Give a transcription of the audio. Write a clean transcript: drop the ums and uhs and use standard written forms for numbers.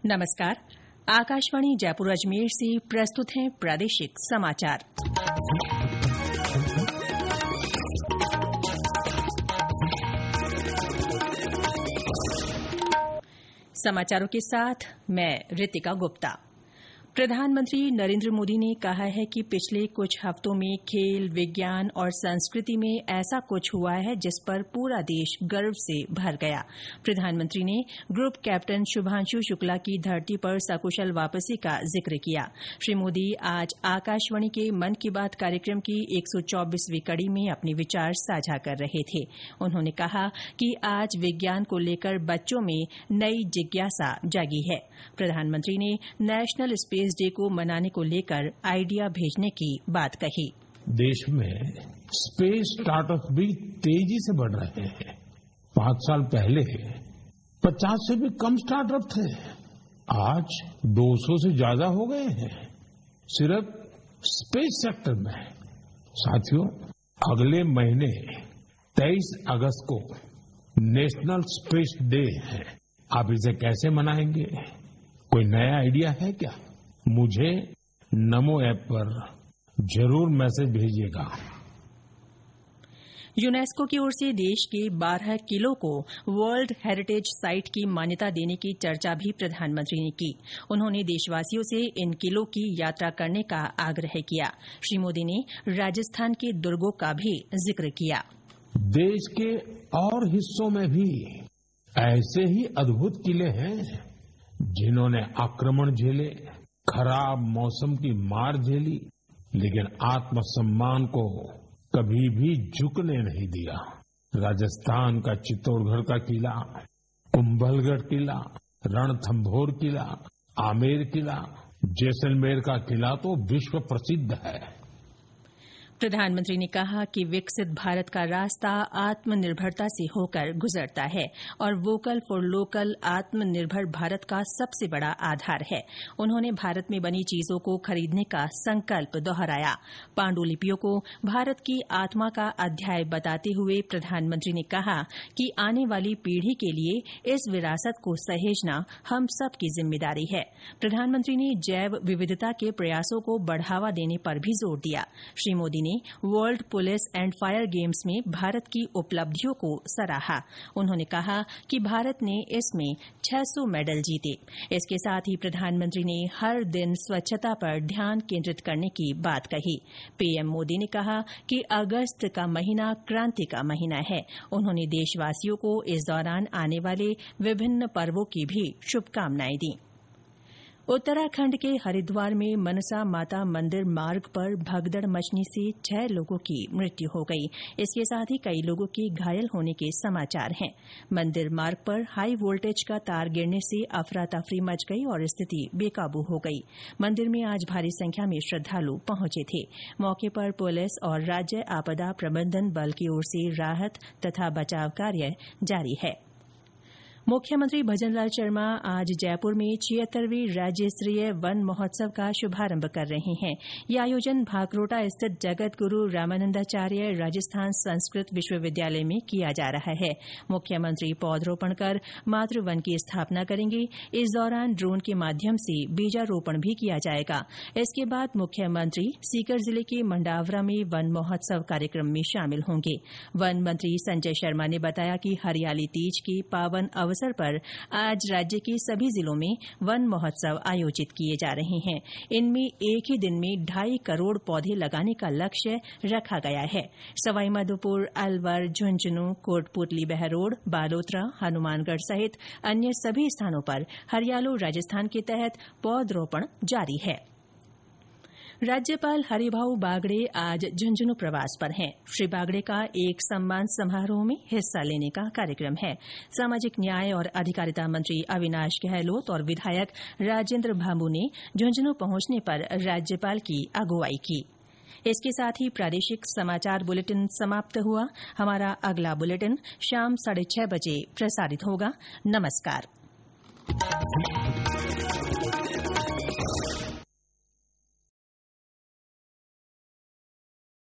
नमस्कार। आकाशवाणी जयपुर अजमेर से प्रस्तुत हैं प्रादेशिक समाचार। समाचारों के साथ मैं रितिका गुप्ता। प्रधानमंत्री नरेंद्र मोदी ने कहा है कि पिछले कुछ हफ्तों में खेल, विज्ञान और संस्कृति में ऐसा कुछ हुआ है जिस पर पूरा देश गर्व से भर गया। प्रधानमंत्री ने ग्रुप कैप्टन शुभांशु शुक्ला की धरती पर सकुशल वापसी का जिक्र किया। श्री मोदी आज आकाशवाणी के मन की बात कार्यक्रम की 124वीं कड़ी में अपने विचार साझा कर रहे थे। उन्होंने कहा कि आज विज्ञान को लेकर बच्चों में नई जिज्ञासा जागी है। प्रधानमंत्री ने नेशनल स्पेस डे को मनाने को लेकर आइडिया भेजने की बात कही। देश में स्पेस स्टार्टअप भी तेजी से बढ़ रहे हैं। 5 साल पहले 50 से भी कम स्टार्टअप थे, आज 200 से ज्यादा हो गए हैं सिर्फ स्पेस सेक्टर में। साथियों, अगले महीने 23 अगस्त को नेशनल स्पेस डे है। आप इसे कैसे मनाएंगे? कोई नया आइडिया है क्या? मुझे नमो ऐप पर जरूर मैसेज भेजिएगा। यूनेस्को की ओर से देश के 12 किलों को वर्ल्ड हेरिटेज साइट की मान्यता देने की चर्चा भी प्रधानमंत्री ने की। उन्होंने देशवासियों से इन किलों की यात्रा करने का आग्रह किया। श्री मोदी ने राजस्थान के दुर्गों का भी जिक्र किया। देश के और हिस्सों में भी ऐसे ही अद्भुत किले हैं जिन्होंने आक्रमण झेले, खराब मौसम की मार झेली, लेकिन आत्मसम्मान को कभी भी झुकने नहीं दिया। राजस्थान का चित्तौड़गढ़ का किला, कुंभलगढ़ किला, रणथंभौर किला, आमेर किला, जैसलमेर का किला तो विश्व प्रसिद्ध है। प्रधानमंत्री ने कहा कि विकसित भारत का रास्ता आत्मनिर्भरता से होकर गुजरता है और वोकल फॉर लोकल आत्मनिर्भर भारत का सबसे बड़ा आधार है। उन्होंने भारत में बनी चीजों को खरीदने का संकल्प दोहराया। पांडुलिपियों को भारत की आत्मा का अध्याय बताते हुए प्रधानमंत्री ने कहा कि आने वाली पीढ़ी के लिए इस विरासत को सहेजना हम सबकी जिम्मेदारी है। प्रधानमंत्री ने जैव विविधता के प्रयासों को बढ़ावा देने पर भी जोर दिया। श्री मोदी ने world police and fire games में भारत की उपलब्धियों को सराहा। उन्होंने कहा कि भारत ने इसमें 600 मेडल जीते। इसके साथ ही प्रधानमंत्री ने हर दिन स्वच्छता पर ध्यान केंद्रित करने की बात कही। पीएम मोदी ने कहा कि अगस्त का महीना क्रांति का महीना है। उन्होंने देशवासियों को इस दौरान आने वाले विभिन्न पर्वों की भी शुभकामनाएं दी। उत्तराखंड के हरिद्वार में मनसा माता मंदिर मार्ग पर भगदड़ मचने से 6 लोगों की मृत्यु हो गई। इसके साथ ही कई लोगों के घायल होने के समाचार हैं। मंदिर मार्ग पर हाई वोल्टेज का तार गिरने से अफरा तफरी मच गई और स्थिति बेकाबू हो गई। मंदिर में आज भारी संख्या में श्रद्धालु पहुंचे थे। मौके पर पुलिस और राज्य आपदा प्रबंधन बल की ओर से राहत तथा बचाव कार्य जारी है। मुख्यमंत्री भजनलाल शर्मा आज जयपुर में 76वें राज्य स्तरीय वन महोत्सव का शुभारंभ कर रहे हैं। यह आयोजन भाकरोटा स्थित जगत गुरु रामानंदाचार्य राजस्थान संस्कृत विश्वविद्यालय में किया जा रहा है। मुख्यमंत्री पौधरोपण कर मातृ वन की स्थापना करेंगे। इस दौरान ड्रोन के माध्यम से बीजारोपण भी किया जाएगा। इसके बाद मुख्यमंत्री सीकर जिले के मंडावरा में वन महोत्सव कार्यक्रम में शामिल होंगे। वन मंत्री संजय शर्मा ने बताया कि हरियाली तीज के पावन अवसर पर आज राज्य के सभी जिलों में वन महोत्सव आयोजित किए जा रहे हैं। इनमें एक ही दिन में 2.5 करोड़ पौधे लगाने का लक्ष्य रखा गया है। सवाईमाधोपुर, अलवर, झुंझुनू, कोटपुतली बहरोड, बालोतरा, हनुमानगढ़ सहित अन्य सभी स्थानों पर हरियालो राजस्थान के तहत पौधरोपण जारी है। राज्यपाल हरिभाऊ बागड़े आज झुंझुनू प्रवास पर हैं। श्री बागड़े का एक सम्मान समारोह में हिस्सा लेने का कार्यक्रम है। सामाजिक न्याय और अधिकारिता मंत्री अविनाश गहलोत और विधायक राजेंद्र भांबू ने झुंझुनू पहुंचने पर राज्यपाल की अगुवाई की। इसके साथ ही प्रादेशिक समाचार बुलेटिन समाप्त हुआ। हमारा अगला बुलेटिन शाम 6:30 बजे प्रसारित होगा। नमस्कार।